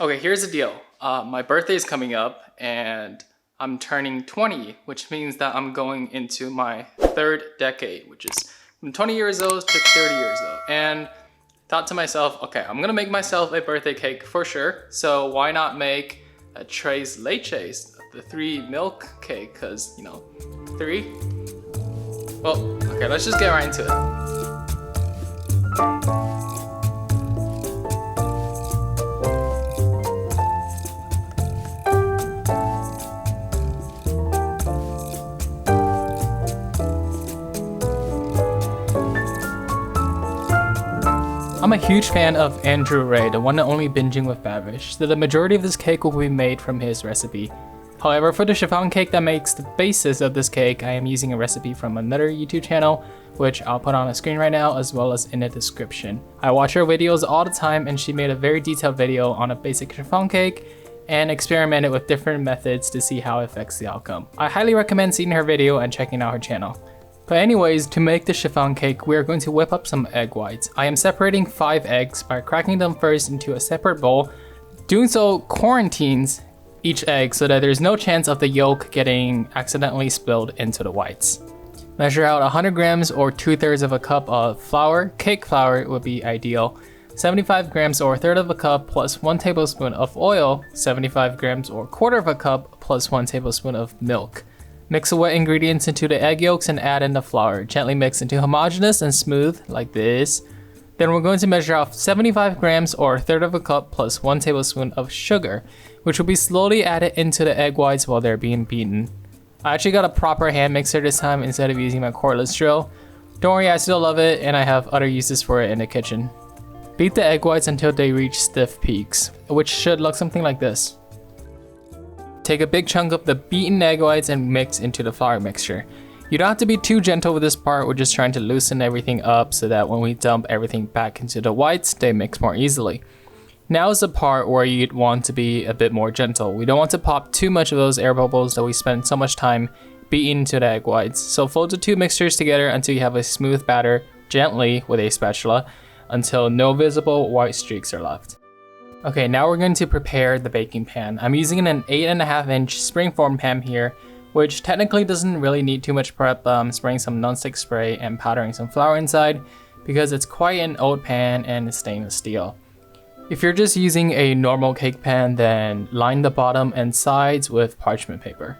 Okay, here's the deal. My birthday is coming up and I'm turning 20, which means that I'm going into my third decade, which is from 20 years old to 30 years old. And thought to myself, okay, I'm gonna make myself a birthday cake for sure. So why not make a Tres Leches, the 3 milk cake, cause you know, 3. Well, okay, let's just get right into it. I'm a huge fan of Andrew Ray, the one and only Binging with Babish, so the majority of this cake will be made from his recipe. However, for the chiffon cake that makes the basis of this cake, I am using a recipe from another YouTube channel, which I'll put on the screen right now as well as in the description. I watch her videos all the time and she made a very detailed video on a basic chiffon cake and experimented with different methods to see how it affects the outcome. I highly recommend seeing her video and checking out her channel. But anyways, to make the chiffon cake, we are going to whip up some egg whites. I am separating 5 eggs by cracking them first into a separate bowl. Doing so quarantines each egg so that there's no chance of the yolk getting accidentally spilled into the whites. Measure out 100 grams or 2/3 of a cup of flour. Cake flour would be ideal. 75 grams or 1/3 of a cup plus 1 tablespoon of oil. 75 grams or 1/4 of a cup plus 1 tablespoon of milk. Mix the wet ingredients into the egg yolks and add in the flour. Gently mix until homogeneous and smooth, like this. Then we're going to measure out 75 grams or 1/3 of a cup plus 1 tablespoon of sugar, which will be slowly added into the egg whites while they're being beaten. I actually got a proper hand mixer this time instead of using my cordless drill. Don't worry, I still love it and I have other uses for it in the kitchen. Beat the egg whites until they reach stiff peaks, which should look something like this. Take a big chunk of the beaten egg whites and mix into the flour mixture. You don't have to be too gentle with this part, we're just trying to loosen everything up so that when we dump everything back into the whites, they mix more easily. Now is the part where you'd want to be a bit more gentle. We don't want to pop too much of those air bubbles that we spend so much time beating into the egg whites. So fold the 2 mixtures together until you have a smooth batter, gently with a spatula, until no visible white streaks are left. Okay, now we're going to prepare the baking pan. I'm using an 8.5-inch springform pan here, which technically doesn't really need too much prep. Spraying some nonstick spray and powdering some flour inside because it's quite an old pan and it's stainless steel. If you're just using a normal cake pan, then line the bottom and sides with parchment paper.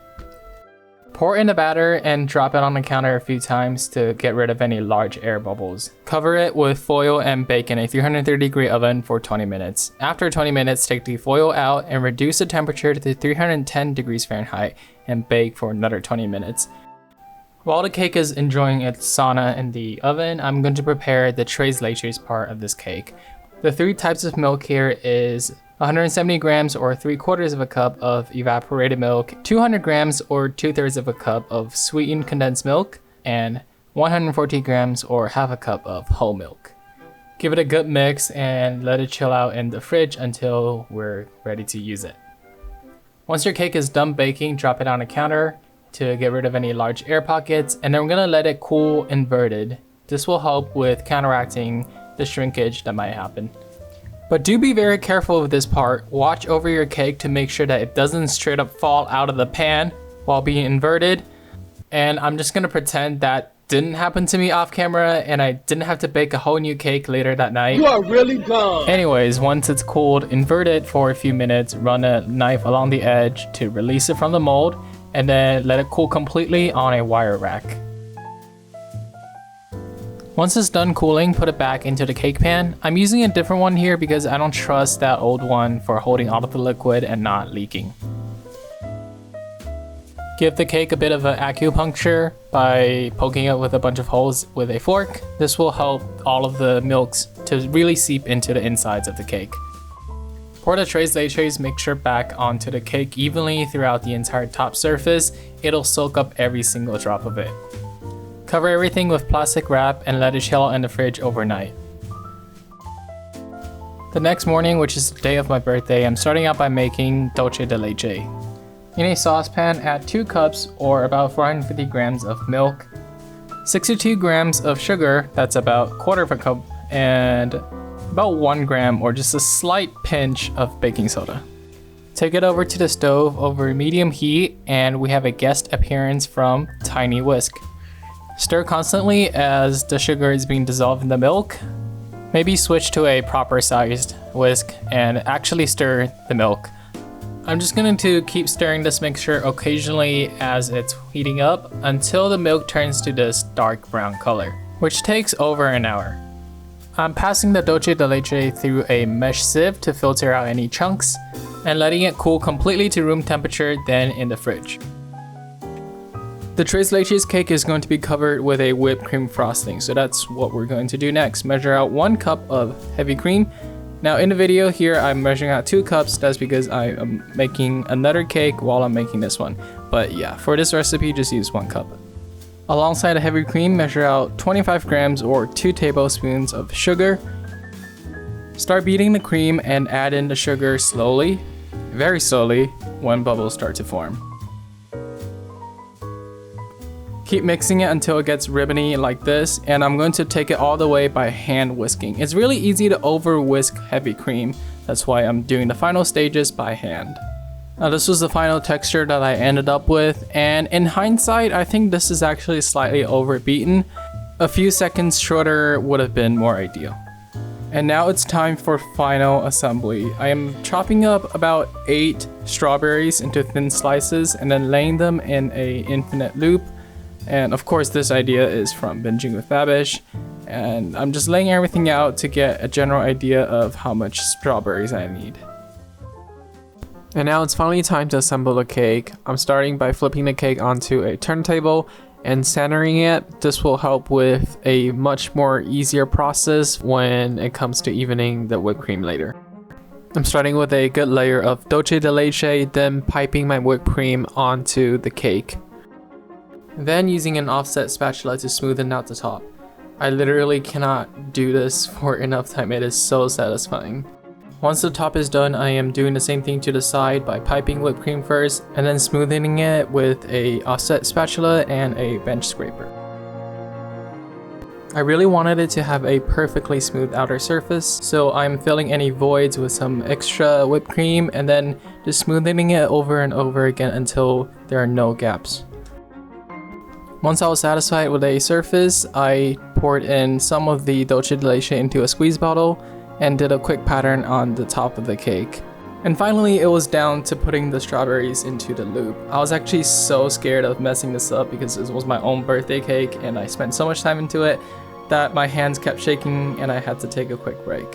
Pour in the batter and drop it on the counter a few times to get rid of any large air bubbles. Cover it with foil and bake in a 330-degree oven for 20 minutes. After 20 minutes, take the foil out and reduce the temperature to 310 degrees Fahrenheit and bake for another 20 minutes. While the cake is enjoying its sauna in the oven, I'm going to prepare the Tres Leches part of this cake. The 3 types of milk here is 170 grams or 3/4 of a cup of evaporated milk, 200 grams or 2/3 of a cup of sweetened condensed milk, and 140 grams or half a cup of whole milk. Give it a good mix and let it chill out in the fridge until we're ready to use it. Once your cake is done baking, drop it on a counter to get rid of any large air pockets, and then we're gonna let it cool inverted. This will help with counteracting the shrinkage that might happen. But do be very careful with this part. Watch over your cake to make sure that it doesn't straight up fall out of the pan while being inverted. And I'm just gonna pretend that didn't happen to me off camera and I didn't have to bake a whole new cake later that night. You are really dumb. Anyways, once it's cooled, invert it for a few minutes, run a knife along the edge to release it from the mold, and then let it cool completely on a wire rack. Once it's done cooling, put it back into the cake pan. I'm using a different one here because I don't trust that old one for holding all of the liquid and not leaking. Give the cake a bit of an acupuncture by poking it with a bunch of holes with a fork. This will help all of the milks to really seep into the insides of the cake. Pour the Tres Leches mixture back onto the cake evenly throughout the entire top surface. It'll soak up every single drop of it. Cover everything with plastic wrap and let it chill out in the fridge overnight. The next morning, which is the day of my birthday, I'm starting out by making Dulce de Leche. In a saucepan, add 2 cups or about 450 grams of milk, 62 grams of sugar, that's about 1/4 of a cup, and about 1 gram or just a slight pinch of baking soda. Take it over to the stove over medium heat and we have a guest appearance from Tiny Whisk. Stir constantly as the sugar is being dissolved in the milk. Maybe switch to a proper sized whisk and actually stir the milk. I'm just going to keep stirring this mixture occasionally as it's heating up until the milk turns to this dark brown color, which takes over an hour. I'm passing the Dulce de Leche through a mesh sieve to filter out any chunks and letting it cool completely to room temperature, then in the fridge. The Tres Leches cake is going to be covered with a whipped cream frosting, so that's what we're going to do next. Measure out 1 cup of heavy cream. Now in the video here, I'm measuring out 2 cups. That's because I am making another cake while I'm making this one. But yeah, for this recipe, just use 1 cup. Alongside the heavy cream, measure out 25 grams or 2 tablespoons of sugar. Start beating the cream and add in the sugar slowly, very slowly, when bubbles start to form. Keep mixing it until it gets ribbony like this, and I'm going to take it all the way by hand whisking. It's really easy to over whisk heavy cream, that's why I'm doing the final stages by hand. Now this was the final texture that I ended up with, and in hindsight I think this is actually slightly overbeaten. A few seconds shorter would have been more ideal. And now it's time for final assembly. I am chopping up about 8 strawberries into thin slices and then laying them in an infinite loop. And of course this idea is from Binging with Babish, and I'm just laying everything out to get a general idea of how much strawberries I need. And now it's finally time to assemble the cake. I'm starting by flipping the cake onto a turntable and centering it. This will help with a much more easier process when it comes to evening the whipped cream later. I'm starting with a good layer of Dulce de Leche, then piping my whipped cream onto the cake. Then using an offset spatula to smoothen out the top. I literally cannot do this for enough time, it is so satisfying. Once the top is done, I am doing the same thing to the side by piping whipped cream first and then smoothing it with a offset spatula and a bench scraper. I really wanted it to have a perfectly smooth outer surface, so I'm filling any voids with some extra whipped cream and then just smoothing it over and over again until there are no gaps. Once I was satisfied with a surface, I poured in some of the Dulce de Leche into a squeeze bottle and did a quick pattern on the top of the cake. And finally, it was down to putting the strawberries into the loop. I was actually so scared of messing this up because this was my own birthday cake and I spent so much time into it that my hands kept shaking and I had to take a quick break.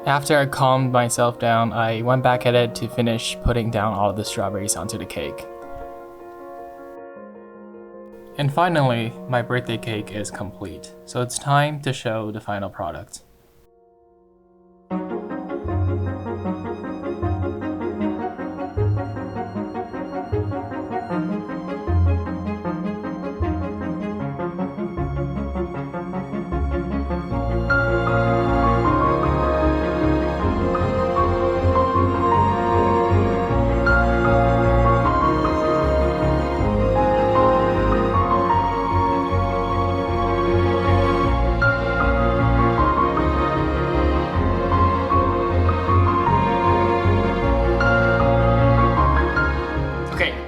After I calmed myself down, I went back at it to finish putting down all of the strawberries onto the cake. And finally, my birthday cake is complete, so it's time to show the final product.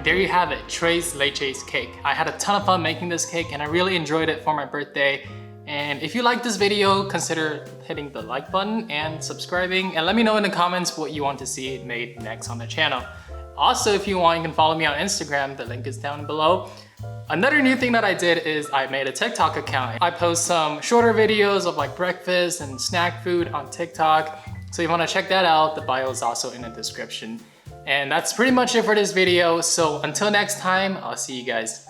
There you have it, Tres Leches cake. I had a ton of fun making this cake and I really enjoyed it for my birthday. And if you like this video, consider hitting the like button and subscribing, and let me know in the comments what you want to see made next on the channel. Also, if you want, you can follow me on Instagram, the link is down below. Another new thing that I did is I made a TikTok account. I post some shorter videos of like breakfast and snack food on TikTok. So if you want to check that out, the bio is also in the description. And that's pretty much it for this video. So until next time, I'll see you guys